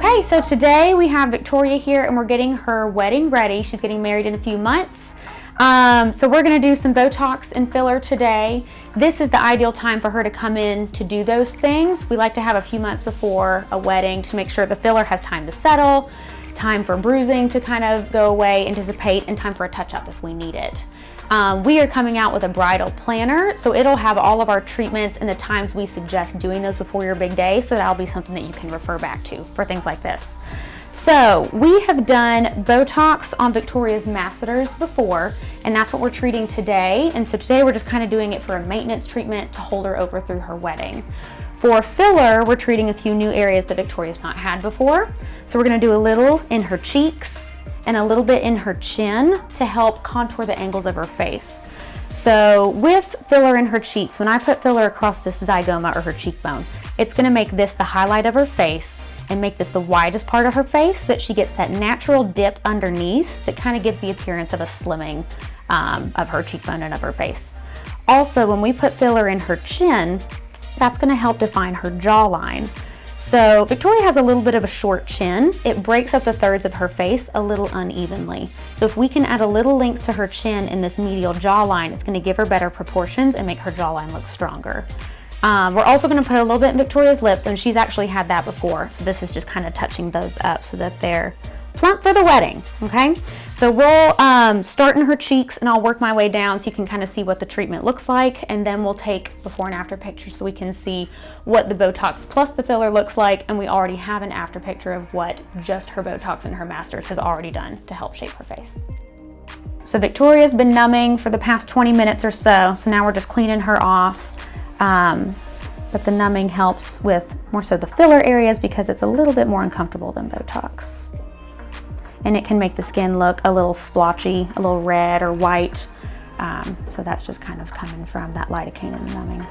Okay, so today we have Victoria here and we're getting her wedding ready. She's getting married in a few months. So we're gonna do some Botox and filler today. This is the ideal time for her to come in to do those things. We like to have a few months before a wedding to make sure the filler has time to settle, time for bruising to kind of go away, anticipate, and time for a touch-up if we need it. We are coming out with a bridal planner, so it'll have all of our treatments and the times we suggest doing those before your big day, so that'll be something that you can refer back to for things like this. So we have done Botox on Victoria's masseters before, and that's what we're treating today. And so today we're just kind of doing it for a maintenance treatment to hold her over through her wedding. For filler, we're treating a few new areas that Victoria's not had before. So we're gonna do a little in her cheeks and a little bit in her chin to help contour the angles of her face. So with filler in her cheeks, when I put filler across this zygoma or her cheekbone, it's gonna make this the highlight of her face and make this the widest part of her face so that she gets that natural dip underneath that kind of gives the appearance of a slimming of her cheekbone and of her face. Also, when we put filler in her chin, that's gonna help define her jawline. So Victoria has a little bit of a short chin. It breaks up the thirds of her face a little unevenly. So if we can add a little length to her chin in this medial jawline, it's gonna give her better proportions and make her jawline look stronger. We're also gonna put a little bit in Victoria's lips, and she's actually had that before. So this is just kind of touching those up so that they're plump for the wedding, okay? So we'll start in her cheeks and I'll work my way down so you can kind of see what the treatment looks like, and then we'll take before and after pictures so we can see what the Botox plus the filler looks like, and we already have an after picture of what just her Botox and her masseters has already done to help shape her face. So Victoria's been numbing for the past 20 minutes or so now we're just cleaning her off. But the numbing helps with more so the filler areas because it's a little bit more uncomfortable than Botox. And it can make the skin look a little splotchy, a little red or white. So that's just kind of coming from that lidocaine and numbing.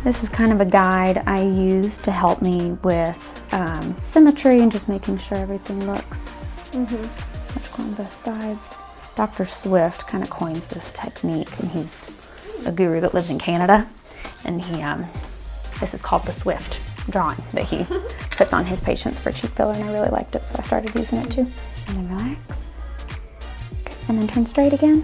This is kind of a guide I use to help me with symmetry and just making sure everything looks symmetrical on both sides. Dr. Swift kind of coins this technique, and he's a guru that lives in Canada, and he this is called the Swift drawing that he puts on his patients for cheek filler, and I really liked it, so I started using it too. And then relax, okay. And then turn straight again.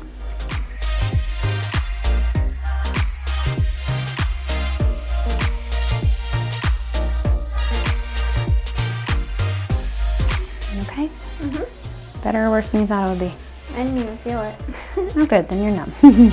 Okay? Better or worse than you thought it would be? I didn't even feel it. Oh good, then you're numb.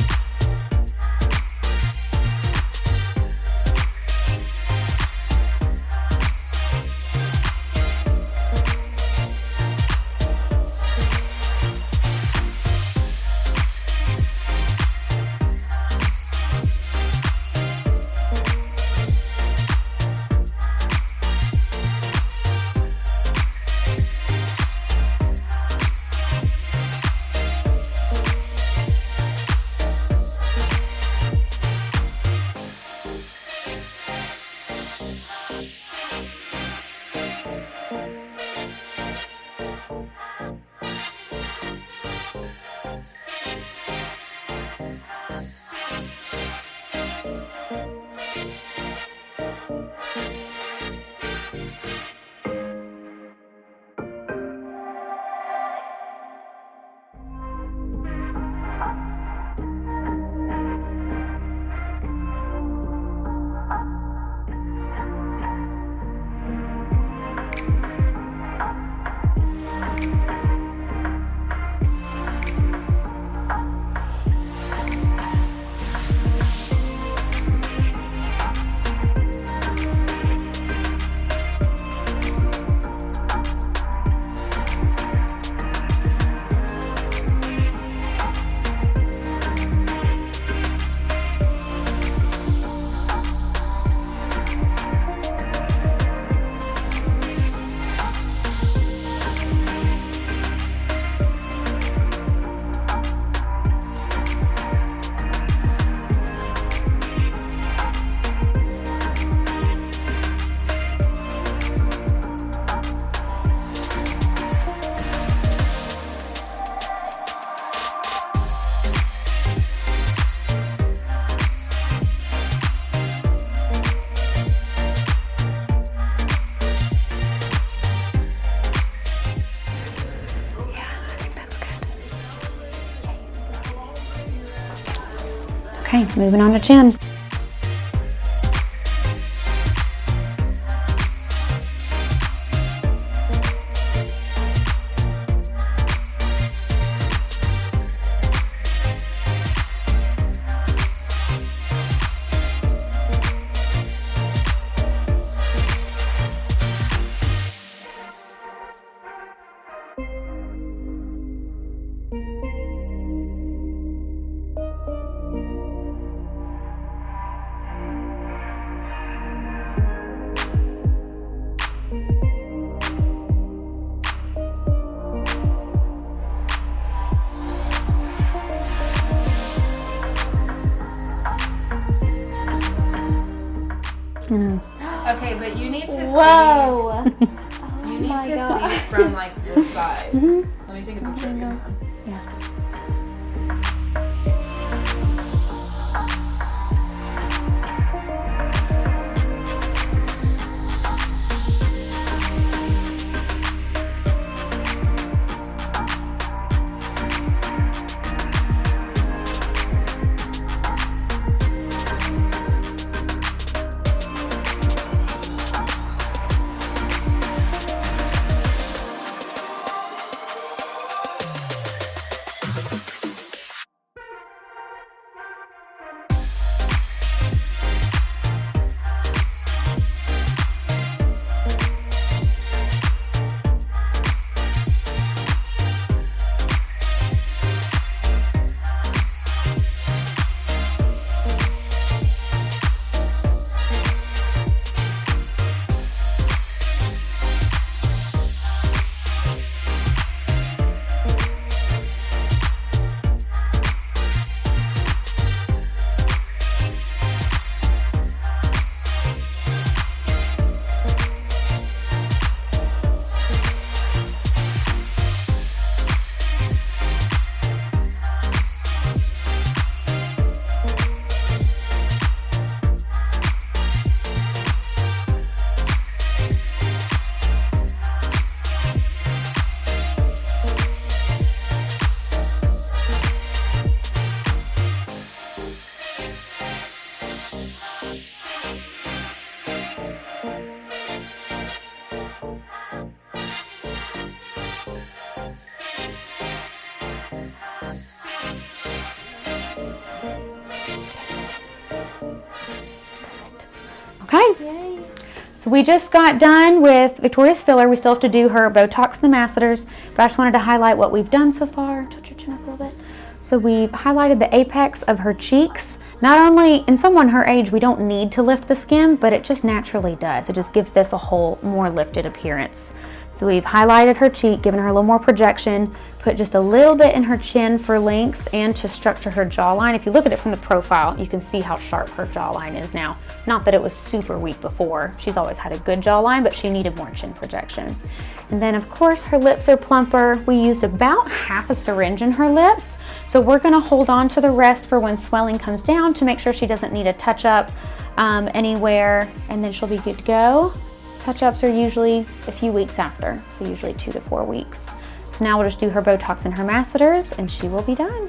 Okay, moving on to chin. Okay, but you need to Whoa. see. You need to see from like this side. Mm-hmm. Let me take a picture of you. Yeah. Okay. Yay. So we just got done with Victoria's filler. We still have to do her Botox and the masseters, but I just wanted to highlight what we've done so far. Touch your chin up a little bit. So we've highlighted the apex of her cheeks. Not only, in someone her age, we don't need to lift the skin, but it just naturally does. It just gives this a whole more lifted appearance. So we've highlighted her cheek, given her a little more projection, put just a little bit in her chin for length and to structure her jawline. If you look at it from the profile, you can see how sharp her jawline is now. Not that it was super weak before. She's always had a good jawline, but she needed more chin projection. And then of course her lips are plumper. We used about half a syringe in her lips. So we're gonna hold on to the rest for when swelling comes down to make sure she doesn't need a touch up anywhere, and then she'll be good to go. Touch-ups are usually a few weeks after, so usually 2 to 4 weeks. So now we'll just do her Botox and her masseters, and she will be done.